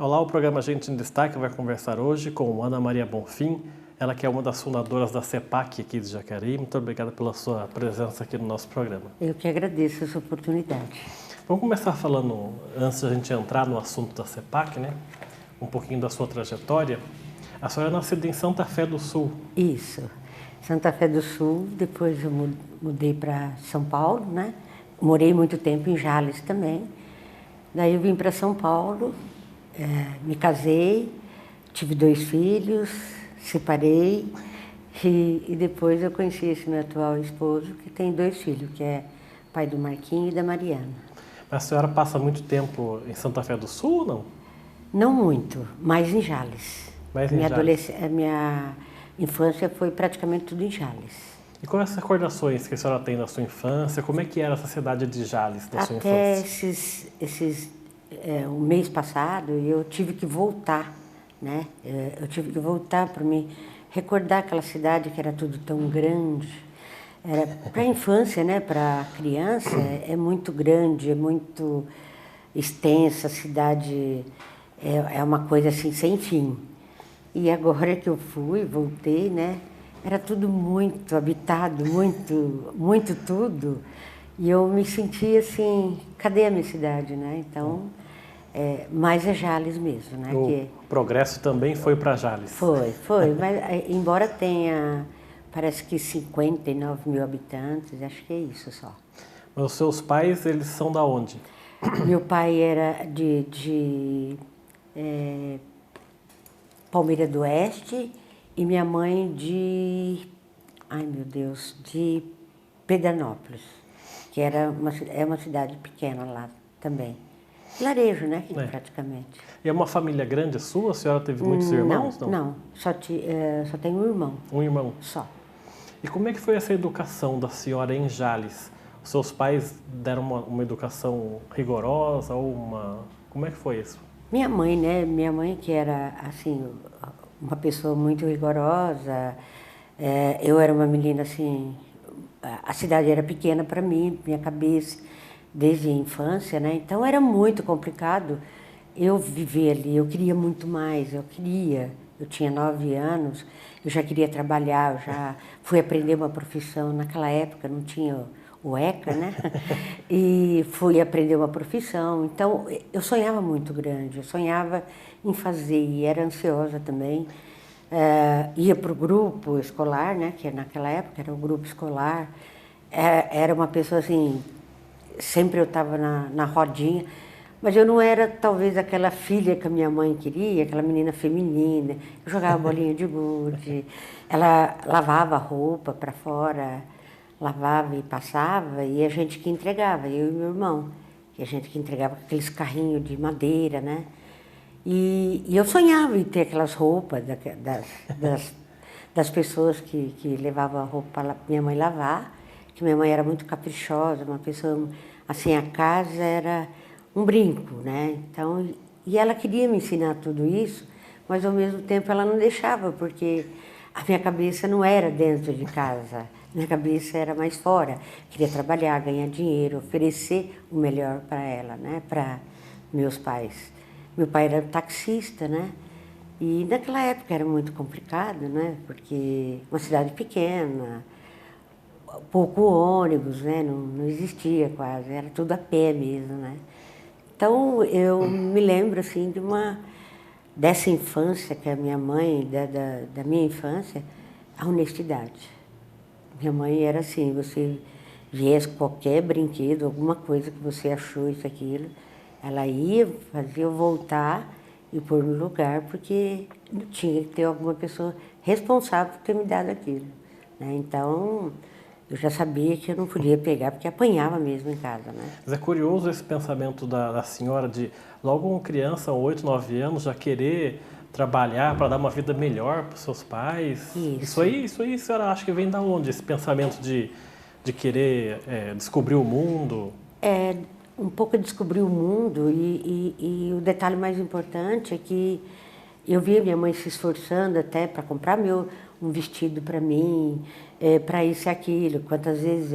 Olá, o programa Gente em Destaque vai conversar hoje com Ana Maria Bonfim, ela que é uma das fundadoras da CEPAC aqui de Jacareí. Muito obrigada pela sua presença aqui no nosso programa. Eu que agradeço essa oportunidade. Vamos começar falando, antes da gente entrar no assunto da CEPAC, né? Um pouquinho da sua trajetória. A senhora é nascida em Santa Fé do Sul. Isso, Santa Fé do Sul, depois eu mudei para São Paulo, né? Morei muito tempo em Jales também. Daí eu vim para São Paulo, me casei, tive 2 filhos, separei e depois eu conheci esse meu atual esposo, que tem 2 filhos, que é pai do Marquinhos e da Mariana. Mas a senhora passa muito tempo em Santa Fé do Sul ou não? Não muito, mas em Jales. Mas em Jales. A minha infância foi praticamente tudo em Jales. E quais as recordações que a senhora tem da sua infância? Como é que era essa cidade de Jales da sua infância? O mês passado eu tive que voltar, né? Eu tive que voltar para me recordar aquela cidade que era tudo tão grande. Para a infância, né? Para a criança é muito grande, é muito extensa, a cidade é uma coisa assim sem fim. E agora que eu voltei, né? Era tudo muito habitado, muito tudo. E eu me sentia assim, cadê a minha cidade, né? Então, mas é Jales mesmo, né? O progresso também foi para Jales. Foi. Mas embora tenha, parece que 59 mil habitantes, acho que é isso só. Mas os seus pais, eles são da onde? Meu pai era de Palmeira do Oeste e minha mãe de Pedranópolis, que é uma cidade pequena lá também. Vilarejo, né? Praticamente. E é uma família grande a sua? A senhora teve muitos irmãos? Não. Só tenho um irmão. Um irmão? Só. E como é que foi essa educação da senhora em Jales? Os seus pais deram uma educação rigorosa ou uma... Como é que foi isso? Minha mãe, né? Minha mãe que era, assim, uma pessoa muito rigorosa. Eu era uma menina, assim... A cidade era pequena para mim, minha cabeça, desde a infância, né? Então era muito complicado eu viver ali. Eu queria muito mais, eu tinha 9 anos, eu já queria trabalhar, eu já fui aprender uma profissão. Naquela época não tinha o ECA, né? E fui aprender uma profissão. Então eu sonhava muito grande, eu sonhava em fazer e era ansiosa também. Ia para o grupo escolar, né? Que naquela época era o grupo escolar. Era uma pessoa assim, sempre eu estava na rodinha, mas eu não era talvez aquela filha que a minha mãe queria, aquela menina feminina. Eu jogava bolinha de gude, ela lavava a roupa para fora, lavava e passava, e a gente que entregava, eu e meu irmão, e a gente que entregava aqueles carrinhos de madeira, né? E eu sonhava em ter aquelas roupas das pessoas que levavam a roupa para minha mãe lavar, que minha mãe era muito caprichosa, uma pessoa, assim, a casa era um brinco, né? Então, e ela queria me ensinar tudo isso, mas ao mesmo tempo ela não deixava, porque a minha cabeça não era dentro de casa, minha cabeça era mais fora. Queria trabalhar, ganhar dinheiro, oferecer o melhor para ela, né? Para meus pais. Meu pai era taxista, né? E naquela época era muito complicado, né? Porque uma cidade pequena, pouco ônibus, né? Não existia quase, era tudo a pé mesmo, né? Então eu me lembro assim dessa infância que a minha mãe, da minha infância, a honestidade. Minha mãe era assim, você viesse qualquer brinquedo, alguma coisa que você achou isso, aquilo, ela ia, fazia eu voltar e pôr no lugar, porque tinha que ter alguma pessoa responsável por ter me dado aquilo, né? Então, eu já sabia que eu não podia pegar, porque apanhava mesmo em casa, né? Mas é curioso esse pensamento da senhora de, logo uma criança, 8, 9 anos, já querer trabalhar para dar uma vida melhor para os seus pais. Isso aí, a senhora acha que vem da onde? Esse pensamento de querer descobrir o mundo? Um pouco descobrir o mundo e o detalhe mais importante é que eu via minha mãe se esforçando até para comprar um vestido para mim, para isso e aquilo. Quantas vezes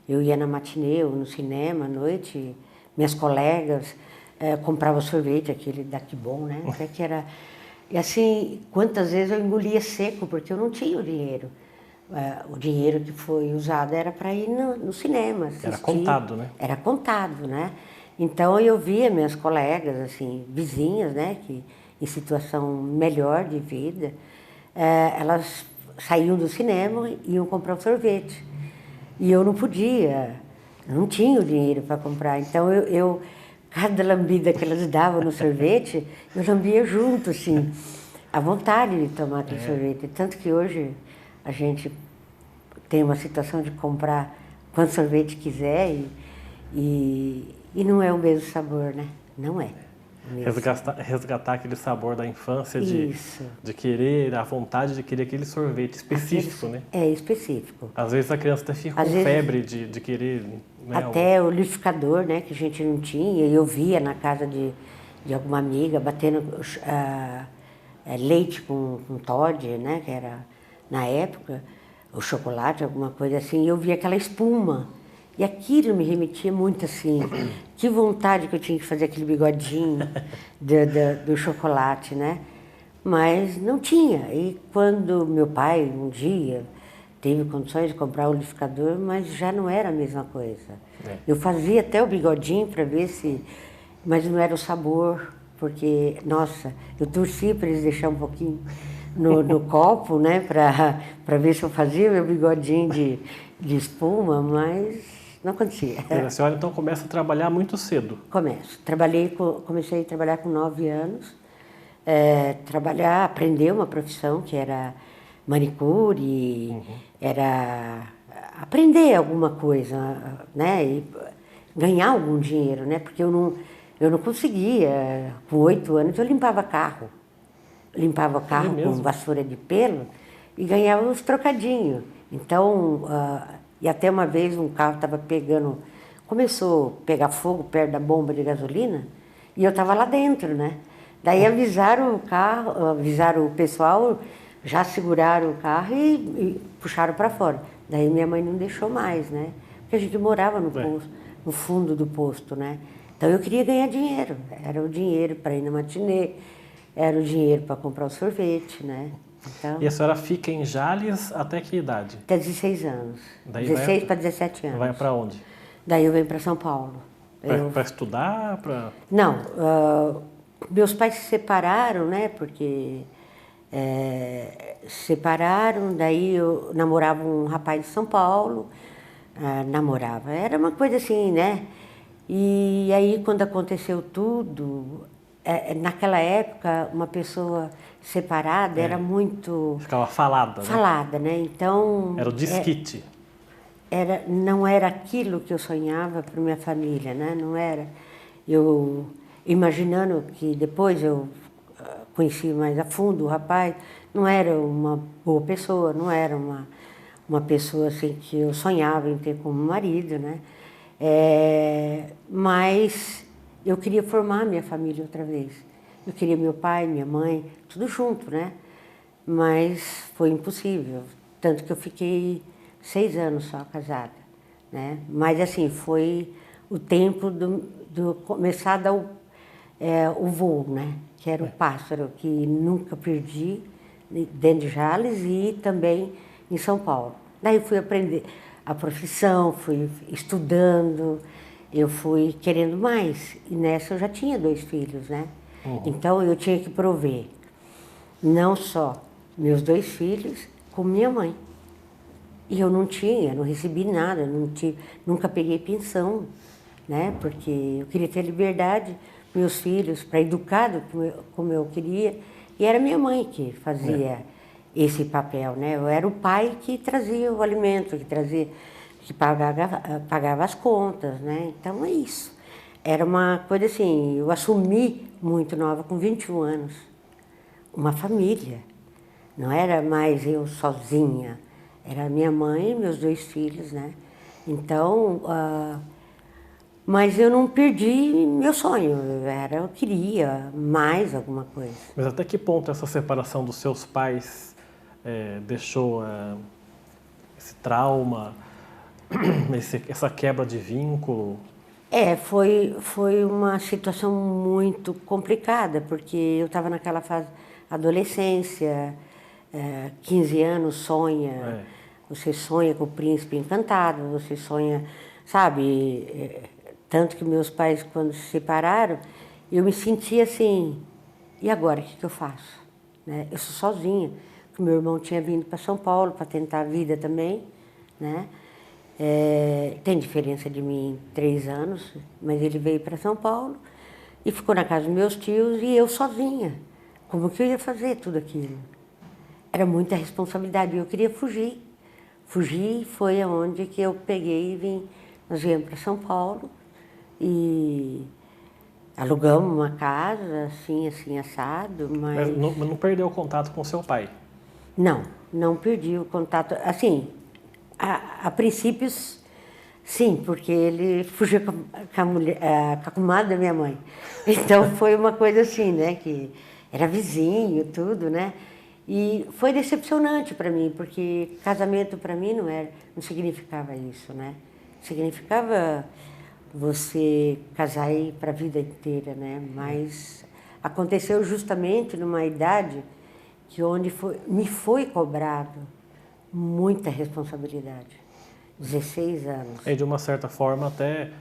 eu ia na matinê ou no cinema à noite, minhas colegas comprava sorvete, aquele da Que Bom, né? Até que era... E assim, quantas vezes eu engolia seco, porque eu não tinha o dinheiro. O dinheiro que foi usado era para ir no cinema, assistir. Era contado, né? Era contado, né? Então eu via minhas colegas, assim, vizinhas, né? Que em situação melhor de vida, elas saíam do cinema e iam comprar um sorvete. E eu não podia, não tinha o dinheiro para comprar. Então cada lambida que elas davam no sorvete, eu lambia junto, assim, a vontade de tomar aquele sorvete. Tanto que hoje a gente tem uma situação de comprar quanto sorvete quiser e não é o mesmo sabor, né? Não é. Resgatar aquele sabor da infância de querer, a vontade de querer aquele sorvete específico, né? É, específico. Às vezes a criança até fica com febre de querer... Né, até o liquidificador, né, que a gente não tinha, e eu via na casa de alguma amiga batendo leite com Toddy, né, que era na época, o chocolate, alguma coisa assim, e eu via aquela espuma. E aquilo me remetia muito assim, que vontade que eu tinha que fazer aquele bigodinho do chocolate, né? Mas não tinha. E quando meu pai, um dia, teve condições de comprar o liquidificador, mas já não era a mesma coisa. Eu fazia até o bigodinho para ver se... Mas não era o sabor, porque, nossa, eu torcia para eles deixarem um pouquinho no copo, né? Para ver se eu fazia meu bigodinho de espuma, mas não acontecia. A senhora então começa a trabalhar muito cedo? Começo. Comecei a trabalhar com 9 anos. Aprender uma profissão que era manicure, era aprender alguma coisa, né? E ganhar algum dinheiro, né? Porque eu não conseguia. Com 8 anos eu limpava carro. Limpava carro com vassoura de pelo e ganhava uns trocadinhos. Então, e até uma vez um carro estava começou a pegar fogo perto da bomba de gasolina e eu estava lá dentro, né? Daí avisaram o pessoal, já seguraram o carro e puxaram para fora. Daí minha mãe não deixou mais, né? Porque a gente morava no fundo do posto, né? Então eu queria ganhar dinheiro. Era o dinheiro para ir na matinê, era o dinheiro para comprar o sorvete, né? Então, e a senhora fica em Jales até que idade? Até 16 anos. Daí 16 para 17 anos. Vai para onde? Daí eu venho para São Paulo. Para estudar? Não, meus pais se separaram, né? Porque se separaram, daí eu namorava um rapaz de São Paulo, era uma coisa assim, né? E aí quando aconteceu tudo, naquela época uma pessoa separada era muito... Ficava falada, né? Falada, né? Então... Era o desquite. Não era aquilo que eu sonhava para minha família, né? Não era. Eu imaginando que depois eu conheci mais a fundo o rapaz, não era uma boa pessoa, não era uma pessoa assim que eu sonhava em ter como marido, né? Mas eu queria formar minha família outra vez. Eu queria meu pai, minha mãe, tudo junto, né? Mas foi impossível, tanto que eu fiquei 6 anos só casada, né? Mas assim, foi o tempo do começar a dar o voo, né? Que era o pássaro, que nunca perdi dentro de Jales e também em São Paulo. Daí fui aprender a profissão, fui estudando, eu fui querendo mais. E nessa eu já tinha 2 filhos, né? Então eu tinha que prover não só meus 2 filhos, como minha mãe. E eu não recebi nada, nunca peguei pensão, né? Porque eu queria ter liberdade, meus filhos, para educar como eu queria. E era minha mãe que fazia esse papel, né? Eu era o pai que trazia o alimento, que pagava as contas, né? Então é isso. Era uma coisa assim, eu assumi muito nova, com 21 anos, uma família. Não era mais eu sozinha. Era minha mãe e meus 2 filhos, né? Então, mas eu não perdi meu sonho. Eu queria mais alguma coisa. Mas até que ponto essa separação dos seus pais deixou esse trauma, essa quebra de vínculo? Foi uma situação muito complicada, porque eu estava naquela fase adolescência, 15 anos, você sonha com o príncipe encantado, você sonha, sabe? Tanto que meus pais, quando se separaram, eu me sentia assim, e agora, o que eu faço? Né? Eu sou sozinha, porque meu irmão tinha vindo para São Paulo para tentar a vida também, né? Tem diferença de mim 3 anos, mas ele veio para São Paulo e ficou na casa dos meus tios e eu sozinha. Como que eu ia fazer tudo aquilo? Era muita responsabilidade e eu queria fugir. Fugir foi aonde que eu peguei e vim. Nós viemos para São Paulo e alugamos uma casa, assim, assado, mas... Mas não perdeu o contato com seu pai? Não perdi o contato. Assim, a princípio, sim, porque ele fugiu com a mulher, com a comadre da minha mãe. Então foi uma coisa assim, né, que era vizinho, tudo, né? E foi decepcionante para mim, porque casamento para mim não significava isso, né? Significava você casar aí para a vida inteira, né? Mas aconteceu justamente numa idade que me foi cobrado muita responsabilidade. 16 anos. E de uma certa forma até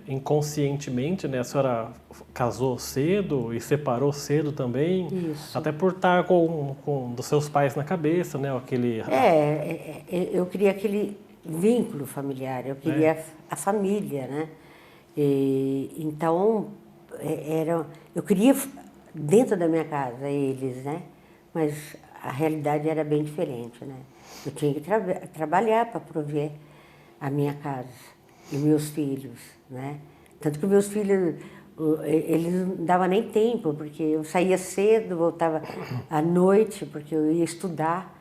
inconscientemente, né? A senhora casou cedo e separou cedo também. Isso. Até por estar com dos seus pais na cabeça, né? Eu queria aquele vínculo familiar, eu queria a família, né? Então, eu queria dentro da minha casa eles, né? Mas a realidade era bem diferente, né? Eu tinha que trabalhar para prover a minha casa e meus filhos, né? Tanto que meus filhos, eles não davam nem tempo, porque eu saía cedo, voltava à noite, porque eu ia estudar,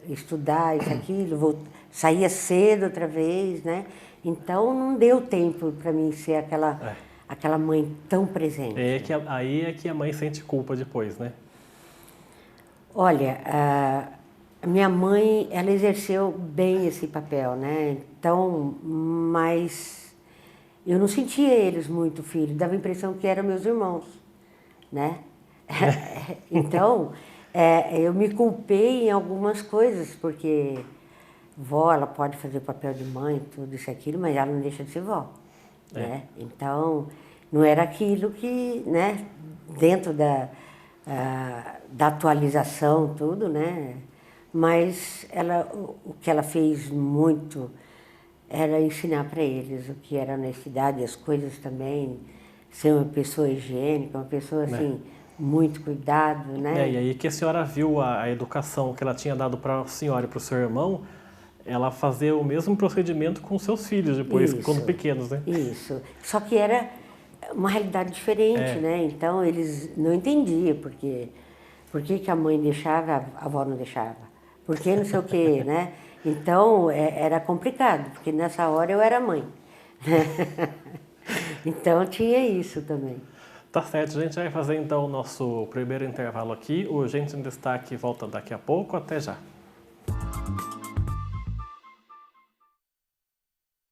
estudar isso, aquilo, saía cedo outra vez, né? Então não deu tempo para mim ser aquela mãe tão presente. Aí é que a mãe sente culpa depois, né? Olha, a minha mãe, ela exerceu bem esse papel, né? Então, mas eu não sentia eles muito filhos, dava a impressão que eram meus irmãos, né? Então, eu me culpei em algumas coisas, porque vó, ela pode fazer o papel de mãe, tudo isso, aquilo, mas ela não deixa de ser vó, né? Então, não era aquilo que, né, dentro da atualização, tudo, né? Mas o que ela fez muito era ensinar para eles o que era honestidade, as coisas também, ser uma pessoa higiênica, uma pessoa assim, muito cuidado, né? E aí que a senhora viu a educação que ela tinha dado para a senhora e para o seu irmão, ela fazer o mesmo procedimento com seus filhos depois, quando pequenos, né? Isso. Só que era uma realidade diferente, né? Então eles não entendiam por que a mãe deixava, a avó não deixava. Por que não sei o quê, né? Então era complicado, porque nessa hora eu era mãe. Então tinha isso também. Tá certo, a gente vai fazer então o nosso primeiro intervalo aqui. O Gente em Destaque volta daqui a pouco. Até já.